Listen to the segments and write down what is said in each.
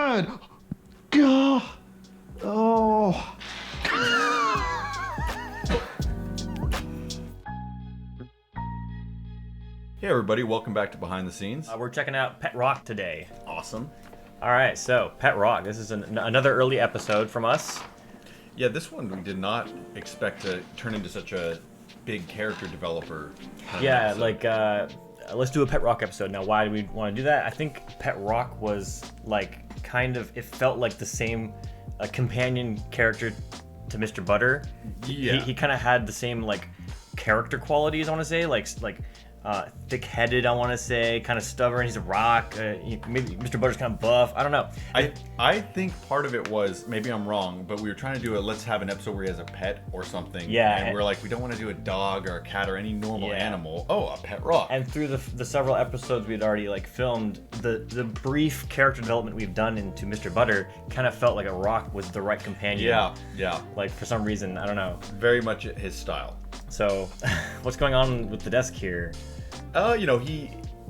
God! God! Oh! Hey everybody, welcome back to Behind the Scenes. We're checking out Pet Rock today. Awesome. All right, so Pet Rock. This is another early episode from us. Yeah, this one we did not expect to turn into such a big character developer. Yeah, like let's do a Pet Rock episode. Now, why do we want to do that? I think Pet Rock was like kind of, it felt like the same companion character to Mr. Butter. Yeah. He kind of had the same like character qualities, I want to say, like thick-headed, I want to say, kind of stubborn. He's a rock. Maybe Mr. Butter's kind of buff. I don't know. I think part of it was, maybe I'm wrong, but we were trying to do let's have an episode where he has a pet or something. Yeah. And we're like, we don't want to do a dog or a cat or any normal Yeah. animal. Oh, a pet rock. And through the several episodes we'd already like filmed, the brief character development we've done into Mr. Butter kind of felt like a rock was the right companion. Yeah. Like for some reason, I don't know. Very much his style. So, what's going on with the desk here?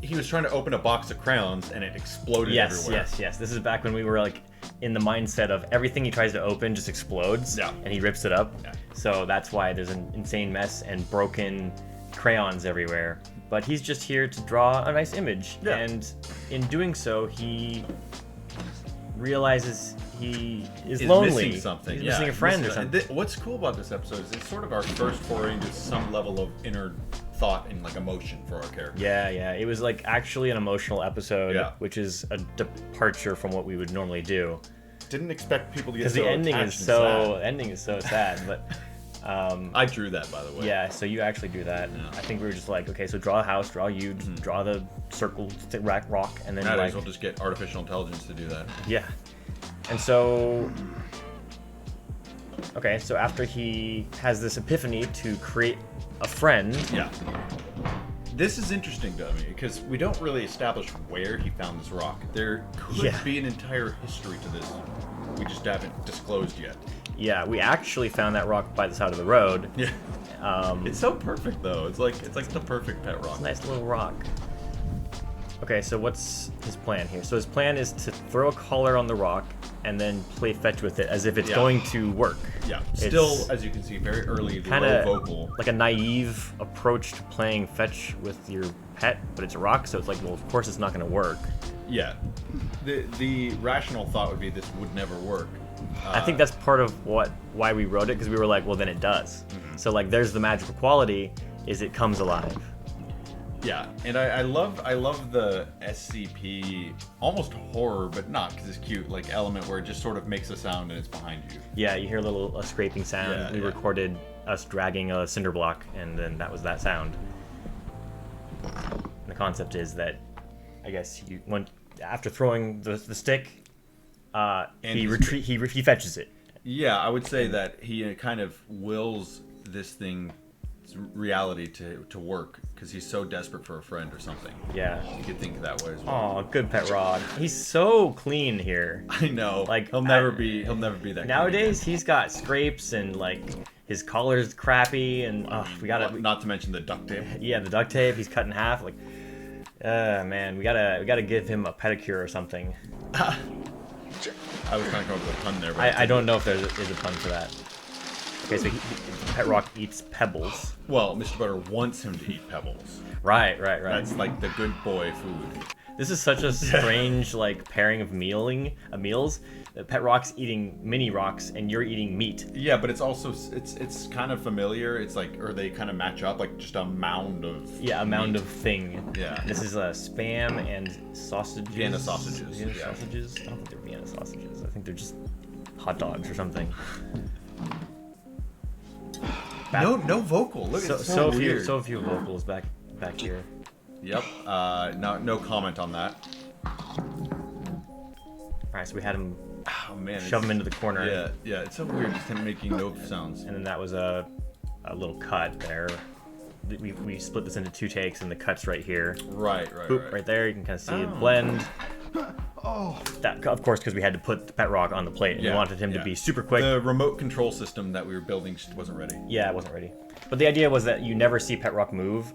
He was trying to open a box of crayons and it exploded everywhere. Yes. This is back when we were like in the mindset of everything he tries to open just explodes. Yeah. And he rips it up. Yeah. So that's why there's an insane mess and broken crayons everywhere. But he's just here to draw a nice image. Yeah. And in doing so, he realizes he is Is lonely. missing something. He's Yeah, missing a friend or something. What's cool about this episode is it's sort of our first foray into some level of inner thought and like emotion for our character. Yeah. It was like actually an emotional episode, Yeah. which is a departure from what we would normally do. Didn't expect people to get Because so the ending attached is and so sad. But I drew that, by the way. yeah, so you actually do that. Yeah. I think we were just like, okay, so draw a house, draw you, just draw the circle, rock, and then Nowadays like we'll just get artificial intelligence to do that. yeah. And so okay, so after he has this epiphany to create a friend. Yeah. This is interesting to me because we don't really establish where he found this rock. There could Yeah. be an entire history to this. We just haven't disclosed yet. Yeah, we actually found that rock by the side of the road. Yeah. It's so perfect though. It's like the perfect pet rock. Nice little rock. Okay, so what's his plan here? So his plan is to throw a collar on the rock and then play fetch with it as if it's Yeah. going to work. Yeah. It's Still, as you can see, very early, the kind low of vocal. like a naive approach to playing fetch with your pet, but it's a rock, so it's like, well, of course it's not going to work. Yeah. The rational thought would be this would never work. I think that's part of why we wrote it, because we were like, well, then it does. Mm-hmm. So like, there's the magical quality, is it comes alive. Yeah, and I love the SCP almost horror, but not because it's cute, like element where it just sort of makes a sound and it's behind you. Yeah, you hear a scraping sound. Yeah, we yeah. recorded us dragging a cinder block, and then that was that sound. And the concept is that, I guess after throwing the stick, he fetches it. Yeah, I would say that he kind of wills this thing reality to work because he's so desperate for a friend or something. Yeah. You could think that way as well. Oh, good Pet Rock. He's so clean here. I know. Like, he'll never be that. Nowadays, he's got scrapes and like his collar's crappy, and we gotta. Not to mention the duct tape. Yeah, the duct tape. He's cut in half. Like, man, we gotta give him a pedicure or something. I was trying to come up with a pun there, but I don't know if there is a pun for that. Okay, so Pet Rock eats pebbles. Well, Mr. Butter wants him to eat pebbles. Right. That's like the good boy food. This is such a strange like pairing of meals. Pet Rock's eating mini rocks, and you're eating meat. Yeah, but it's also it's kind of familiar. It's like, or they kind of match up, like just a mound of mound meat. of thing. Yeah. This is Spam and sausages. Vienna sausages. Vienna Yeah. sausages. I don't think they're Vienna sausages. I think they're just hot dogs or something. No vocal. Look, it's so weird. So few vocals back here. Yep. No comment on that. All right, so we had him Oh man. shove him into the corner. Yeah. It's so weird just him making no sounds. And then that was a little cut there. We split this into 2 takes, and the cut's right here. Right. Boop, right there. You can kind of see it blend. Oh. That, of course, because we had to put the Pet Rock on the plate, and we wanted him to be super quick. The remote control system that we were building just wasn't ready. Yeah, it wasn't ready. But the idea was that you never see Pet Rock move.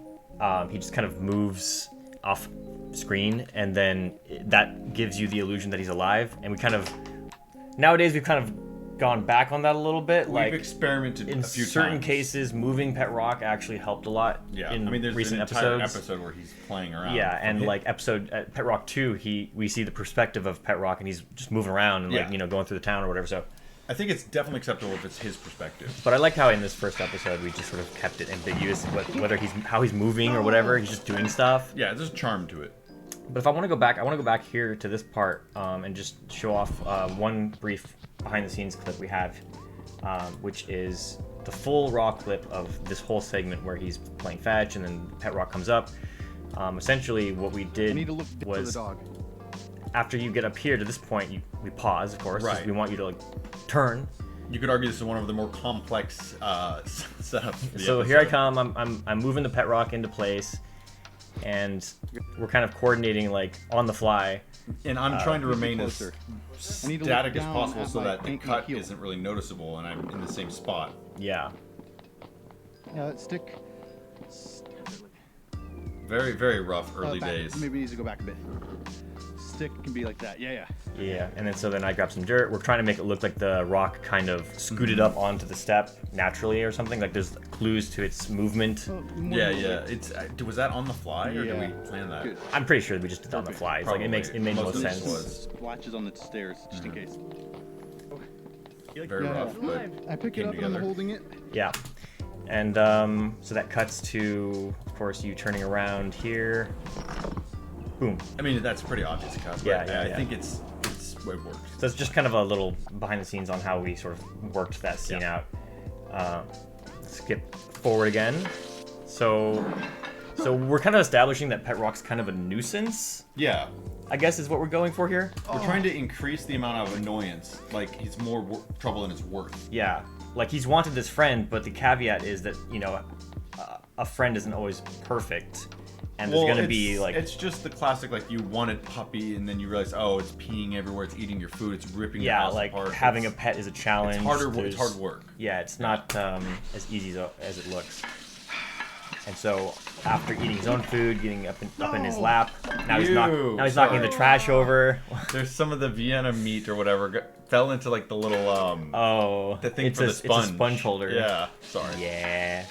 He just kind of moves off screen, and then that gives you the illusion that he's alive. And we kind of nowadays we've kind of gone back on that a little bit. We've Like experimented in a few certain times. cases, moving Pet Rock actually helped a lot. Yeah, in I mean, there's recent an entire episodes. episode where he's playing around. Yeah, and Yeah. like episode Pet Rock 2, we see the perspective of Pet Rock, and he's just moving around and Yeah. like going through the town or whatever. So, I think it's definitely acceptable if it's his perspective. but I like how in this first episode we just sort of kept it ambiguous, whether how he's moving or whatever. He's just doing stuff. Yeah, there's a charm to it. But if I want to go back here to this part and just show off one brief behind the scenes clip we have, which is the full raw clip of this whole segment where he's playing fetch and then Pet Rock comes up. Essentially, what we I did need to look for the was dog. after you get up here to this point, we pause, of course, 'cause Right. we want you to like turn. You could argue this is one of the more complex setups. for the So here I episode. come. I'm moving the Pet Rock into place, and we're kind of coordinating like on the fly. And I'm trying to Move remain as closer. I need to look static as down possible at so my that the ankle cut heel. isn't really noticeable and I'm in the same spot. Yeah. Yeah, that stick. Very, very rough early back. days. Maybe it needs to go back a bit. Stick can be like that. Yeah. Yeah, and then I grab some dirt. We're trying to make it look like the rock kind of scooted up onto the step naturally or something. Like there's clues to its movement. Yeah, yeah. It's was that on the fly or did Yeah. we plan that? Good. I'm pretty sure we just did it on the fly. It's like it Probably. made Most most of this sense. was. Splashes on the stairs, just in case. Very Yeah. rough, but I pick it came up and I'm together. holding it. Yeah. And so that cuts to, of course, you turning around here. Boom. I mean, that's a pretty obvious cut. But Yeah, yeah, I yeah. think it works. So it's just kind of a little behind the scenes on how we sort of worked that scene Yeah. out. Skip forward again. So we're kind of establishing that Pet Rock's kind of a nuisance, Yeah. I guess is what we're going for here. We're trying to increase the amount of annoyance. Like he's more trouble than it's worth. Yeah. Like he's wanted this friend, but the caveat is that, a friend isn't always perfect. And there's going to be like... It's just the classic, like, you wanted puppy, and then you realize, oh, it's peeing everywhere, it's eating your food, it's ripping your Yeah, house like apart. having a It's- pet is a challenge. It's harder. It's There's- hard work. Yeah, it's not as easy as it looks. And so after eating his own food, getting up in his lap, now he's Ew, knocking sorry. the trash over. There's some of the Vienna meat or whatever fell into like the little Oh, the thing it's for a, the sponge. It's a sponge holder. Yeah. Sorry. Yeah.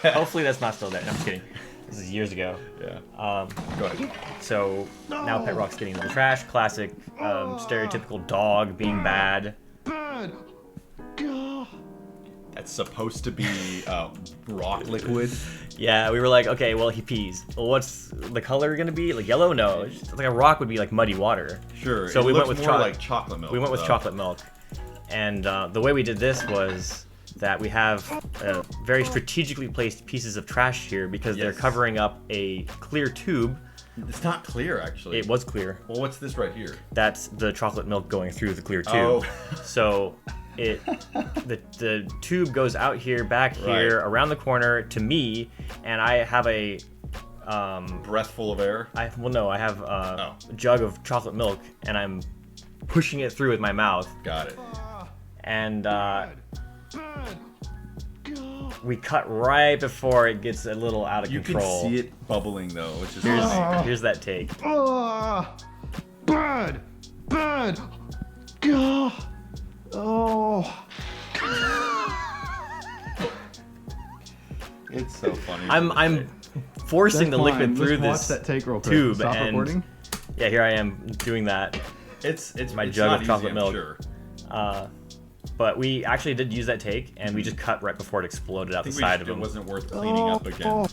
Hopefully that's not still there. No, I'm just kidding. This is years ago. Yeah. Um, Go ahead. so now Pet Rock's getting into the trash. Classic, stereotypical dog being bad. Bad. Gah. That's supposed to be rock liquid. Yeah, we were like, okay, well he pees. Well, what's the color gonna be? Like yellow? No, it's just like a rock would be like muddy water. Sure. So it we went looks with more choc- like chocolate milk. We went with though. chocolate milk, and the way we did this was that we have very strategically placed pieces of trash here because they're Yes. covering up a clear tube. It's not clear actually. It was clear. Well, what's this right here? That's the chocolate milk going through the clear tube. Oh. So the tube goes out here, back here, Right. around the corner to me, and I have a Breath full of air. I have Oh. a jug of chocolate milk, and I'm pushing it through with my mouth, Got it. and Bad. Gah. we cut right before it gets a little out of You control. can see it bubbling though, which is funny. Here's that take. Ah. Bad. Bad. Gah. Oh. It's so funny. I'm forcing the liquid through Let's this watch that take real quick. tube, Stop and recording. yeah, here I am doing that. It's my it's jug not of easy, chocolate I'm milk. Sure. But we actually did use that take, and we just cut right before it exploded out I the think side it of him. wasn't worth cleaning up again.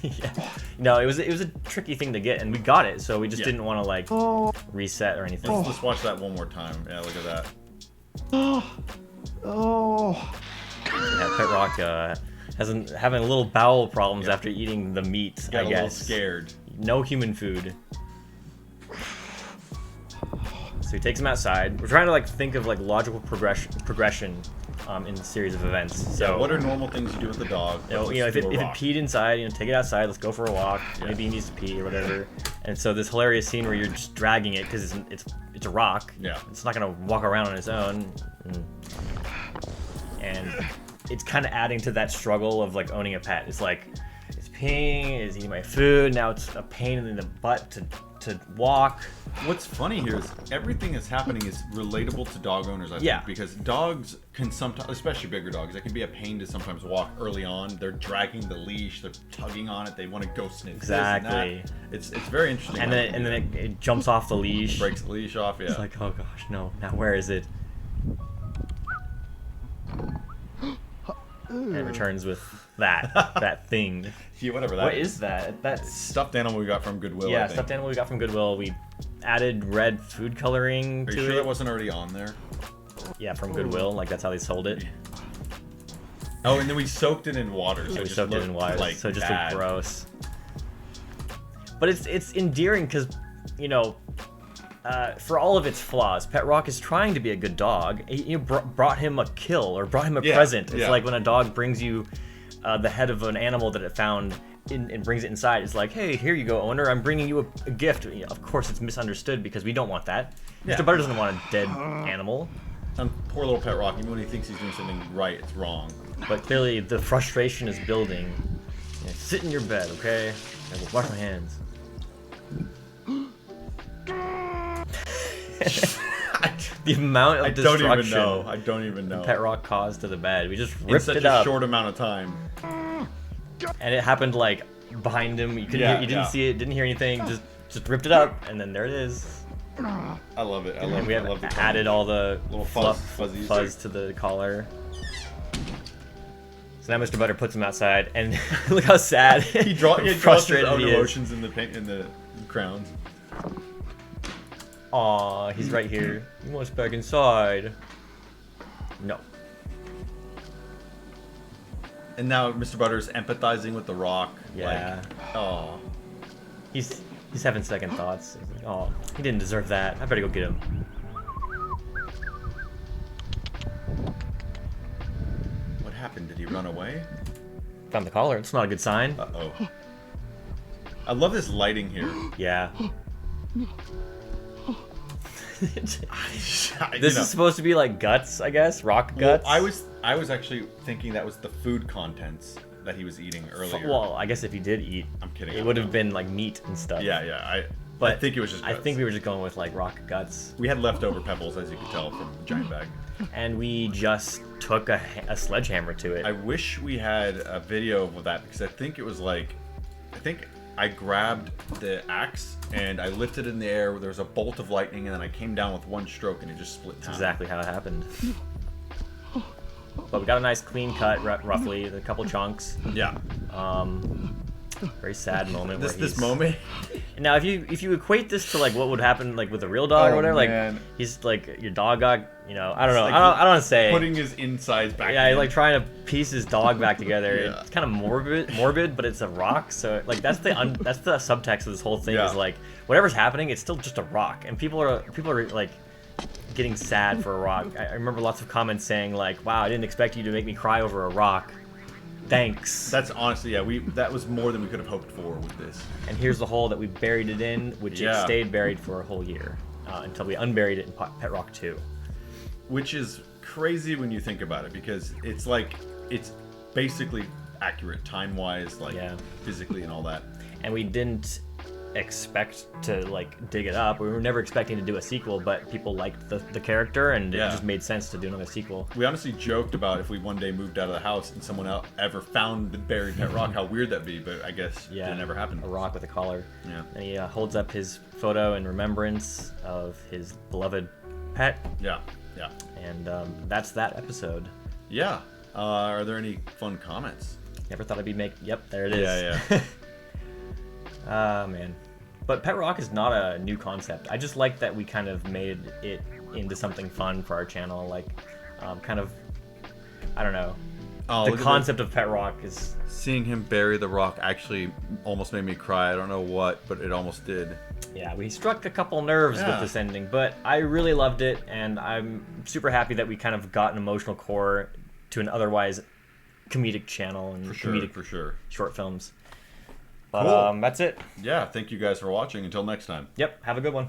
Yeah. No, it was a tricky thing to get, and we got it, so we just Yeah. didn't want to like Oh. reset or anything. Let's watch that one more time. Yeah, look at that. Oh. Oh. Yeah, Pet Rock having a little bowel problems Yeah. after eating the meat. Got I a little guess scared. no human food. So he takes him outside. We're trying to like think of like logical progression in the series of events. So So what are normal things you do with the dog? if it peed inside, take it outside. Let's go for a walk. Yeah. Maybe he needs to pee or whatever. And so this hilarious scene where you're just dragging it because it's a rock. Yeah. It's not gonna walk around on its own. And it's kind of adding to that struggle of like owning a pet. It's like it's peeing, it's eating my food. Now it's a pain in the butt to walk. What's funny here is everything that's happening is relatable to dog owners, I think, Yeah. because dogs can sometimes, especially bigger dogs, they can be a pain to sometimes walk early on. They're dragging the leash, they're tugging on it, they want to go sniff Exactly. this and that. It's very interesting. And then it jumps off the leash. breaks the leash off. Yeah. It's like, oh gosh, no. Now where is it? And it returns with that thing. Yeah, whatever that What is that? That's stuffed animal we got from Goodwill. I yeah, think. stuffed animal we got from Goodwill. We added red food coloring Are to you sure it. that wasn't already on there? Yeah, from Goodwill. Like that's how they sold it. Oh, and then we soaked it in water. So Yeah, we just soaked it looked in water, like so it just bad. looked gross. But it's endearing because, you know, for all of its flaws, Pet Rock is trying to be a good dog. You brought him a kill or brought him a Yeah, present. It's yeah. like when a dog brings you the head of an animal that it found and brings it inside. It's like, hey, here you go, owner. I'm bringing you a gift. You know, of course, it's misunderstood because we don't want that. Yeah. Mr. Butter doesn't want a dead animal. And poor little Pet Rock, even when he thinks he's doing something right, it's wrong. But clearly, the frustration is building. Yeah, sit in your bed, okay? I will wash my hands. The amount of I don't destruction even know. I don't even know. Pet Rock caused to the bed. We just in ripped such it a up, short amount of time. and it happened like behind him. You couldn't, Yeah, you didn't yeah. see it, didn't hear anything. Just ripped it up, and then there it is. I love it. I love And we it. have I love the added all the Little fuzzies. fuzz to the collar. So now Mr. Butter puts him outside, and look how sad, He draws his frustrated own he is. emotions in the paint in the crowns. Aw, he's right here. He wants back inside. No. And now Mr. Butter's empathizing with the Rock. Yeah. Like, oh. He's having second thoughts. He's like, oh, he didn't deserve that. I better go get him. What happened? Did he run away? Found the collar. It's not a good sign. Uh-oh. I love this lighting here. Yeah. This This is supposed to be like guts, I guess. Rock guts. I was actually thinking that was the food contents that he was eating earlier. Well, I guess if he did eat, I'm kidding. I it don't would have know. been like meat and stuff. Yeah. But I think it was just. I guts. think we were just going with like rock guts, We had leftover pebbles, as you could tell from the giant bag. and we just took a sledgehammer to it. I wish we had a video of that because I think it was like, I think I grabbed the axe and I lifted it in the air. There was a bolt of lightning, and then I came down with one stroke, and it just split That's down. exactly how it happened. But we got a nice clean cut, roughly, a couple chunks. Yeah. Very sad moment. This where this he's... moment. Now, if you equate this to like what would happen like with a real dog or Oh, whatever, man. like he's like your dog got, you know, I don't know, Like I don't want to say. Putting his insides back. Yeah, in. he's like trying to piece his dog back together. Yeah. It's kind of morbid, but it's a rock. So like that's the subtext of this whole thing Yeah. is like whatever's happening, it's still just a rock, and people are like getting sad for a rock. I remember lots of comments saying like, "Wow, I didn't expect you to make me cry over a rock. Thanks." That's honestly, yeah. That was more than we could have hoped for with this. And here's the hole that we buried it in, which it Yeah. stayed buried for a whole year until we unburied it in Pet Rock 2. Which is crazy when you think about it, because it's like it's basically accurate time-wise, like Yeah. physically and all that. And we didn't expect to like dig it up. We were never expecting to do a sequel, but people liked the character, and Yeah. it just made sense to do another sequel. We honestly joked about if we one day moved out of the house and someone else ever found the buried pet rock, how weird that'd be. But I guess Yeah, it never happened. A rock with a collar. Yeah. And he holds up his photo in remembrance of his beloved pet, Yeah. Yeah. and that's that episode. Yeah. Are there any fun comments? Never thought I'd be Yep, there it is. Yeah. Ah, man. But Pet Rock is not a new concept. I just like that we kind of made it into something fun for our channel. Like, kind of, I don't know. Oh, The look at concept of Pet Rock is, Seeing him bury the rock actually almost made me cry. I don't know what, but it almost did. yeah, we struck a couple nerves Yeah. with this ending, but I really loved it, and I'm super happy that we kind of got an emotional core to an otherwise comedic channel and For sure. comedic For sure. short films. But Cool. that's it. Yeah. Thank you guys for watching. Until next time. Yep, have a good one.